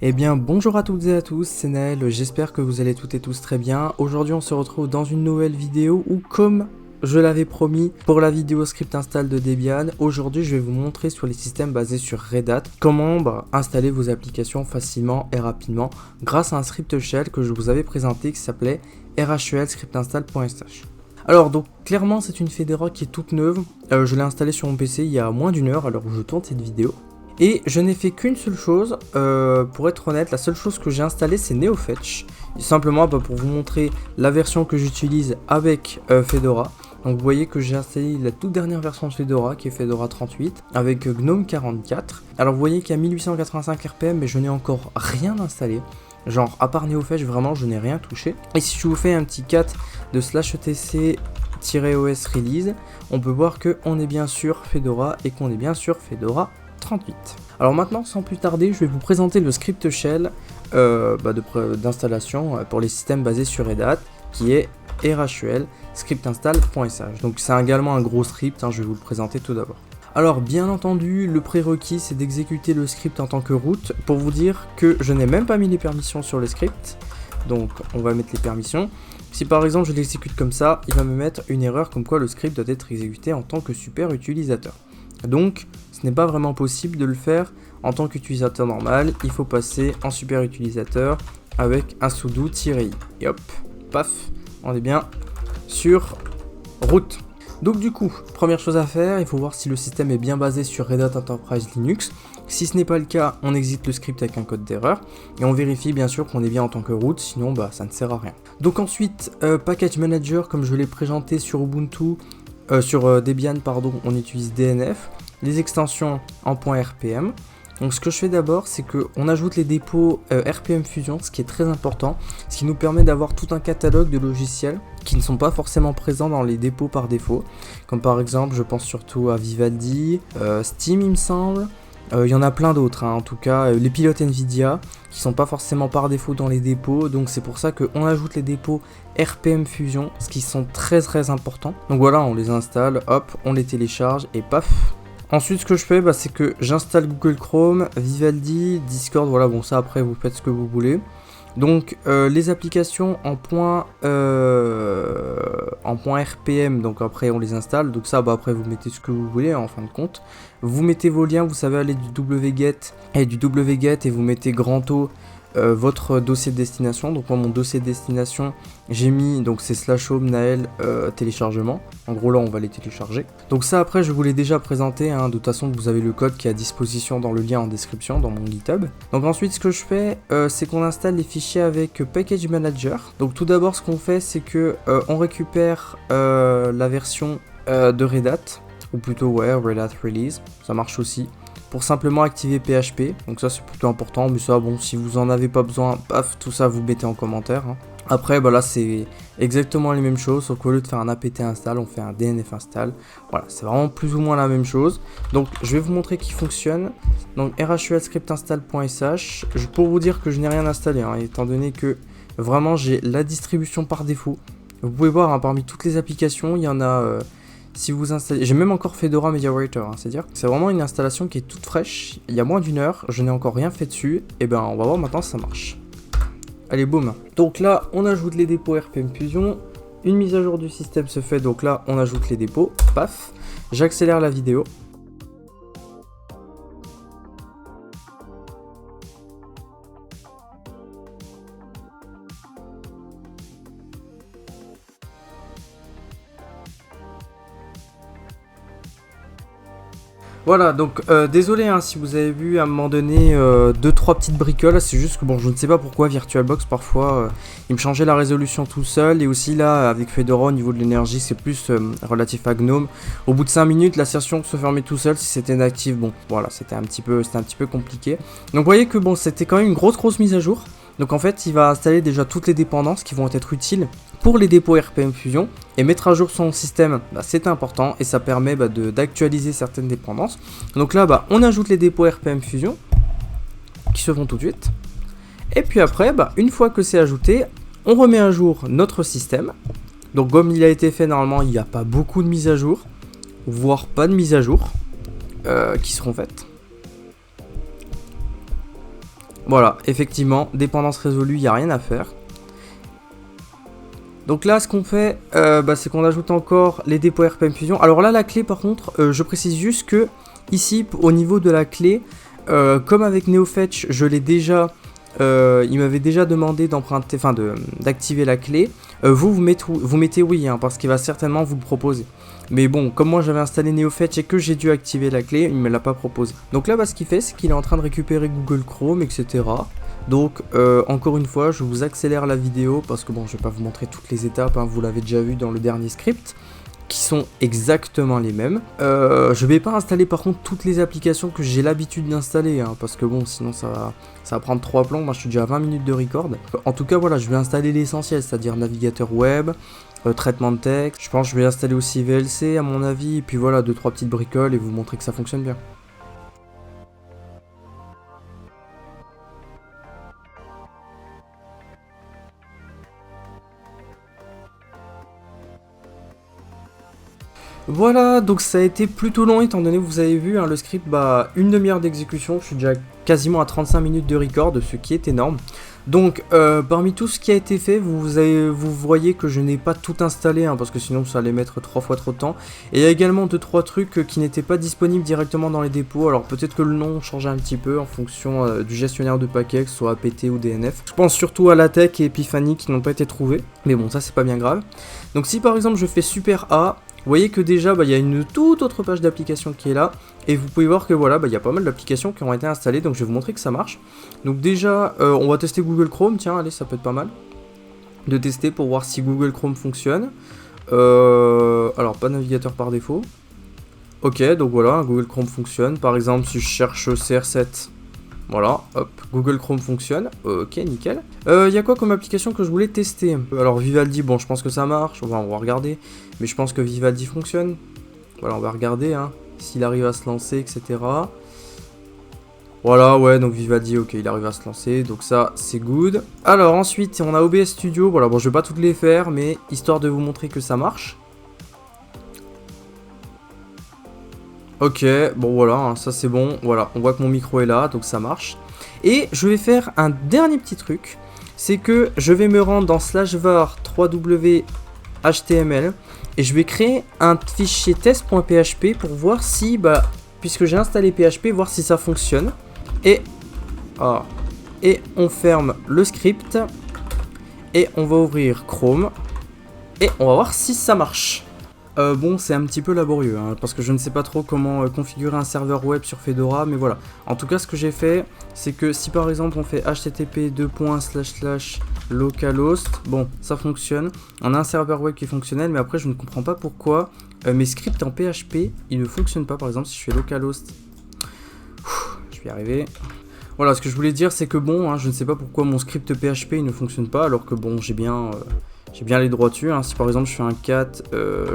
Eh bien bonjour à toutes et à tous, c'est Naël, j'espère que vous allez toutes et tous très bien. Aujourd'hui on se retrouve dans une nouvelle vidéo où, comme je l'avais promis pour la vidéo script install de Debian, aujourd'hui je vais vous montrer sur les systèmes basés sur Red Hat comment installer vos applications facilement et rapidement grâce à un script shell que je vous avais présenté qui s'appelait rhel-scriptinstall.sh. Alors donc clairement c'est une Fedora qui est toute neuve, je l'ai installée sur mon PC il y a moins d'une heure à l'heure où je tourne cette vidéo. Et je n'ai fait qu'une seule chose, pour être honnête, la seule chose que j'ai installée c'est NeoFetch. Simplement pour vous montrer la version que j'utilise avec Fedora. Donc vous voyez que j'ai installé la toute dernière version de Fedora qui est Fedora 38 avec GNOME 44. Alors vous voyez qu'il y a 1885 RPM mais je n'ai encore rien installé. Genre à part NeoFetch vraiment je n'ai rien touché. Et si je vous fais un petit cat de /etc-os release, on peut voir qu'on est bien sur Fedora et qu'on est bien sur Fedora 38. Alors maintenant, sans plus tarder, je vais vous présenter le script shell d'installation pour les systèmes basés sur Red Hat, qui est rhel scriptinstall.sh. Donc c'est également un gros script, je vais vous le présenter tout d'abord. Alors bien entendu, le prérequis c'est d'exécuter le script en tant que root, pour vous dire que je n'ai même pas mis les permissions sur le script. Donc on va mettre les permissions. Si par exemple je l'exécute comme ça, il va me mettre une erreur comme quoi le script doit être exécuté en tant que super utilisateur. Donc ce n'est pas vraiment possible de le faire en tant qu'utilisateur normal, il faut passer en super utilisateur avec un sudo-i. Et hop, paf, on est bien sur root. Donc du coup, première chose à faire, il faut voir si le système est bien basé sur Red Hat Enterprise Linux. Si ce n'est pas le cas, on exit le script avec un code d'erreur et on vérifie bien sûr qu'on est bien en tant que root, sinon ça ne sert à rien. Donc ensuite, Package Manager, comme je l'ai présenté sur Ubuntu, sur Debian pardon, on utilise DNF, les extensions en .rpm. Donc ce que je fais d'abord, c'est qu'on ajoute les dépôts RPM Fusion, ce qui est très important, ce qui nous permet d'avoir tout un catalogue de logiciels qui ne sont pas forcément présents dans les dépôts par défaut, comme par exemple, je pense surtout à Vivaldi, Steam il me semble. Il y en a plein d'autres, en tout cas les pilotes Nvidia qui sont pas forcément par défaut dans les dépôts, donc c'est pour ça qu'on ajoute les dépôts RPM Fusion, ce qui sont très importants. Donc voilà, on les installe, hop, on les télécharge et paf. Ensuite ce que je fais c'est que j'installe Google Chrome, Vivaldi, Discord, voilà, bon ça après vous faites ce que vous voulez. Donc les applications en .rpm, donc après on les installe, donc ça après vous mettez ce que vous voulez en fin de compte. Vous mettez vos liens, vous savez aller du wget et vous mettez grand O votre dossier de destination. Donc moi mon dossier de destination j'ai mis, donc c'est /home Naël téléchargement. En gros là on va les télécharger. Donc ça après je vous l'ai déjà présenté, de toute façon vous avez le code qui est à disposition dans le lien en description dans mon GitHub. Donc ensuite ce que je fais c'est qu'on installe les fichiers avec Package Manager. Donc tout d'abord ce qu'on fait c'est que on récupère la version de Red Hat, ou plutôt Red Hat Release, ça marche aussi, pour simplement activer PHP, donc ça c'est plutôt important, mais ça bon si vous en avez pas besoin, paf, tout ça vous mettez en commentaire. Après là c'est exactement les mêmes choses, sauf qu'au lieu de faire un apt install, on fait un dnf install, voilà, c'est vraiment plus ou moins la même chose. Donc je vais vous montrer qu'il fonctionne, donc rhel scriptinstall.sh, pour vous dire que je n'ai rien installé, étant donné que vraiment j'ai la distribution par défaut. Vous pouvez voir parmi toutes les applications, il y en a... si vous installez, j'ai même encore Fedora Media Writer, c'est-à-dire que c'est vraiment une installation qui est toute fraîche, il y a moins d'une heure, je n'ai encore rien fait dessus, et on va voir maintenant si ça marche. Allez boum. Donc là on ajoute les dépôts RPM Fusion, une mise à jour du système se fait, donc là on ajoute les dépôts, paf, j'accélère la vidéo. Voilà, donc désolé si vous avez vu à un moment donné 2-3 petites bricoles, c'est juste que bon je ne sais pas pourquoi VirtualBox parfois il me changeait la résolution tout seul, et aussi là avec Fedora au niveau de l'énergie c'est plus relatif à GNOME. Au bout de 5 minutes la session se fermait tout seul si c'était inactif, bon voilà c'était un petit peu compliqué. Donc vous voyez que bon c'était quand même une grosse mise à jour. Donc en fait il va installer déjà toutes les dépendances qui vont être utiles pour les dépôts RPM Fusion, et mettre à jour son système c'est important, et ça permet d'actualiser certaines dépendances. Donc là on ajoute les dépôts RPM Fusion qui se font tout de suite, et puis après une fois que c'est ajouté on remet à jour notre système. Donc comme il a été fait normalement il n'y a pas beaucoup de mises à jour, voire pas de mises à jour qui seront faites. Voilà, effectivement, dépendance résolue, il n'y a rien à faire. Donc là, ce qu'on fait, c'est qu'on ajoute encore les dépôts RPM Fusion. Alors là, la clé, par contre, je précise juste que ici, au niveau de la clé, comme avec NeoFetch, je l'ai déjà, il m'avait déjà demandé d'emprunter, enfin d'activer la clé. Vous mettez oui, hein, parce qu'il va certainement vous le proposer. Mais bon, comme moi j'avais installé NeoFetch et que j'ai dû activer la clé, il me l'a pas proposé. Donc là, ce qu'il fait, c'est qu'il est en train de récupérer Google Chrome, etc. Donc encore une fois, je vous accélère la vidéo parce que bon, je vais pas vous montrer toutes les étapes, hein, vous l'avez déjà vu dans le dernier script, qui sont exactement les mêmes. Je vais pas installer par contre toutes les applications que j'ai l'habitude d'installer, hein, parce que bon, sinon ça va prendre 3 plombs. Moi je suis déjà à 20 minutes de record. En tout cas voilà, je vais installer l'essentiel, c'est-à-dire navigateur web, traitement de texte. Je pense que je vais installer aussi VLC à mon avis, et puis voilà, 2-3 petites bricoles et vous montrer que ça fonctionne bien. Voilà, donc ça a été plutôt long étant donné que vous avez vu, hein, le script, une demi-heure d'exécution, je suis déjà quasiment à 35 minutes de record, ce qui est énorme. Donc parmi tout ce qui a été fait, vous voyez que je n'ai pas tout installé, hein, parce que sinon ça allait mettre 3 fois trop de temps. Et il y a également 2-3 trucs qui n'étaient pas disponibles directement dans les dépôts, alors peut-être que le nom changeait un petit peu en fonction du gestionnaire de paquets, que ce soit APT ou DNF. Je pense surtout à LaTeX et Epiphany qui n'ont pas été trouvés, mais bon ça c'est pas bien grave. Donc si par exemple je fais Super A, vous voyez que déjà, il y a une toute autre page d'application qui est là. Et vous pouvez voir que voilà, il y a pas mal d'applications qui ont été installées. Donc je vais vous montrer que ça marche. Donc déjà, on va tester Google Chrome. Tiens, allez, ça peut être pas mal de tester pour voir si Google Chrome fonctionne. Alors, pas navigateur par défaut. Ok, donc voilà, Google Chrome fonctionne. Par exemple, si je cherche CR7... Voilà, hop, Google Chrome fonctionne, ok, nickel. Il y a quoi comme application que je voulais tester? Alors Vivaldi, bon, je pense que ça marche, on va regarder, mais je pense que Vivaldi fonctionne. Voilà, on va regarder, hein, s'il arrive à se lancer, etc. Voilà, ouais, donc Vivaldi, ok, il arrive à se lancer, donc ça, c'est good. Alors ensuite, on a OBS Studio, voilà, bon, je vais pas toutes les faire, mais histoire de vous montrer que ça marche. Ok, bon voilà, hein, ça c'est bon, voilà, on voit que mon micro est là, donc ça marche. Et je vais faire un dernier petit truc, c'est que je vais me rendre dans /var 3w html et je vais créer un fichier test.php pour voir si, puisque j'ai installé PHP, voir si ça fonctionne. Et on ferme le script et on va ouvrir Chrome et on va voir si ça marche. Bon, c'est un petit peu laborieux, hein, parce que je ne sais pas trop comment configurer un serveur web sur Fedora, mais voilà. En tout cas, ce que j'ai fait, c'est que si par exemple on fait http://localhost, bon, ça fonctionne. On a un serveur web qui est fonctionnel, mais après je ne comprends pas pourquoi mes scripts en PHP, ils ne fonctionnent pas. Par exemple, si je fais localhost, je vais y arriver. Voilà, ce que je voulais dire, c'est que bon, hein, je ne sais pas pourquoi mon script PHP il ne fonctionne pas, alors que bon, j'ai bien les droits dessus, hein. Si par exemple je fais un cat,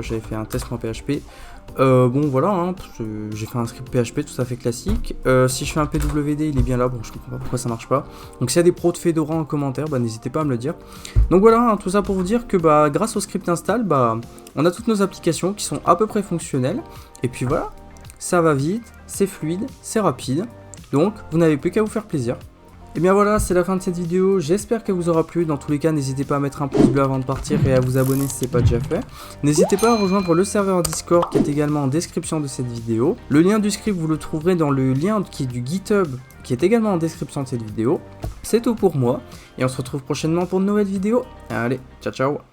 j'avais fait un test.php, bon voilà, hein, j'ai fait un script PHP tout à fait classique. Si je fais un pwd, il est bien là, bon je comprends pas pourquoi ça marche pas. Donc s'il y a des pros de Fedora en commentaire, n'hésitez pas à me le dire. Donc voilà, hein, tout ça pour vous dire que grâce au script install, on a toutes nos applications qui sont à peu près fonctionnelles. Et puis voilà, ça va vite, c'est fluide, c'est rapide. Donc vous n'avez plus qu'à vous faire plaisir. Et bien voilà, c'est la fin de cette vidéo, j'espère qu'elle vous aura plu. Dans tous les cas, n'hésitez pas à mettre un pouce bleu avant de partir et à vous abonner si ce n'est pas déjà fait. N'hésitez pas à rejoindre le serveur Discord qui est également en description de cette vidéo. Le lien du script, vous le trouverez dans le lien qui est du GitHub qui est également en description de cette vidéo. C'est tout pour moi et on se retrouve prochainement pour une nouvelle vidéo. Allez, ciao ciao.